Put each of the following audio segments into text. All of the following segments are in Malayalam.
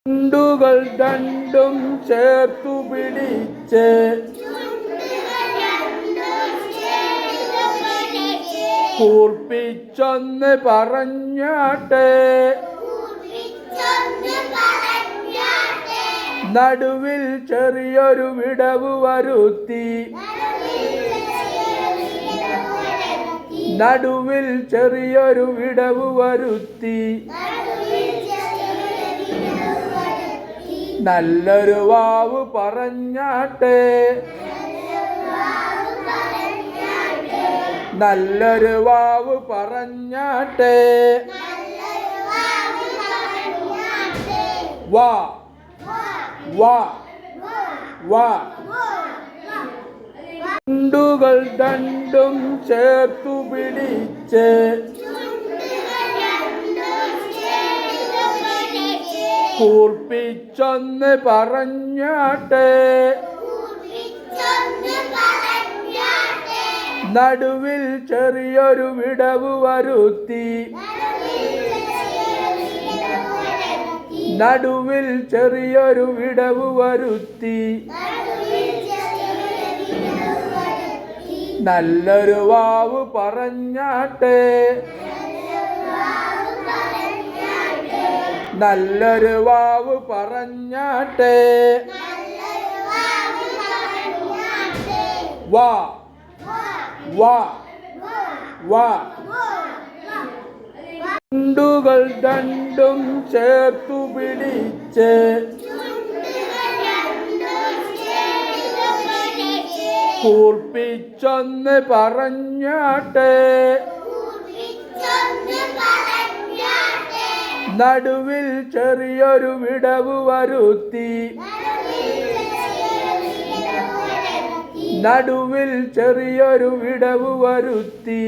ചുണ്ടുകൾ രണ്ടും ചേർത്തു പിടിച്ച് കൂർപ്പിച്ചൊന്ന് പറഞ്ഞാട്ടെ, നടുവിൽ ചെറിയൊരു വിടവ് വരുത്തി, നടുവിൽ ചെറിയൊരു വിടവ് വരുത്തി, നല്ലൊരു വാവ് പറഞ്ഞാട്ടെ, നല്ലൊരു വാവ് പറഞ്ഞാട്ടെ, വാ വാ വാ. ചുണ്ടുകൾ രണ്ടും ചേർത്തു പിടിച്ച് കൂർപ്പിച്ചൊന്ന് പറഞ്ഞാട്ടെ, നടുവിൽ ചെറിയൊരു വിടവ് വരുത്തി, നടുവിൽ ചെറിയൊരു വിടവ് വരുത്തി, നല്ലൊരു വാവ് പറഞ്ഞാട്ടെ, നല്ലൊരു വാവ് പറഞ്ഞാട്ടെ, വാ വാ വാ. ചുണ്ടുകൾ രണ്ടും ചേർത്തു പിടിച്ച് കൂർപ്പിച്ചൊന്ന് പറഞ്ഞാട്ടെ, നടുവിൽ ചെറിയൊരു വിടവ് വരുത്തി, നടുവിൽ ചെറിയൊരു വിടവ് വരുത്തി,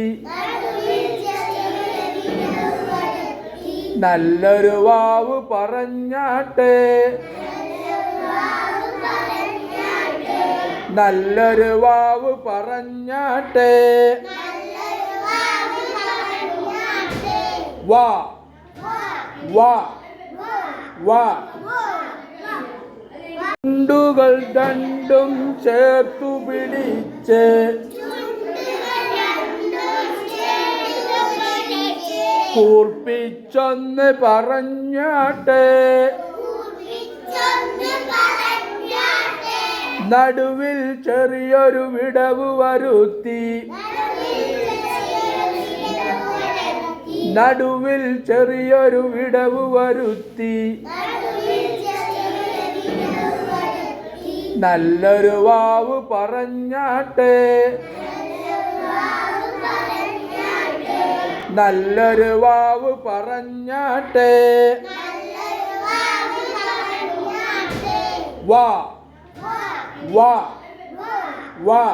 നല്ലൊരു വാവ് പറഞ്ഞാട്ടെ, നല്ലൊരു വാവ് പറഞ്ഞാട്ടെ, വാ വാ വാ. ചുണ്ടുകൾ രണ്ടും ചേർത്തു പിടിച്ച് കൂർപ്പിച്ചൊന്ന് പറഞ്ഞാട്ടെ, നടുവിൽ ചെറിയൊരു വിടവ് വരുത്തി, നടുവിൽ ചെറിയൊരു വിടവ് വരുത്തി, നല്ലൊരു വാവ് പറഞ്ഞാട്ടെ, നല്ലൊരു വാവ് പറഞ്ഞാട്ടെ, വാ വാ വാ. ചുണ്ടുകൾ രണ്ടും ചേർത്തു പിടിച്ച് കൂർപ്പിച്ചൊന്ന് പറഞ്ഞാട്ടെ, നടുവിൽ ചെറിയൊരു വിടവ് വരുത്തി, നടുവിൽ ചെറിയൊരു വിടവ് വരുത്തി, നല്ലൊരു വാവ് പറഞ്ഞാട്ടെ, നല്ലൊരു വാവ് പറഞ്ഞാട്ടെ, വാ വാ വാ.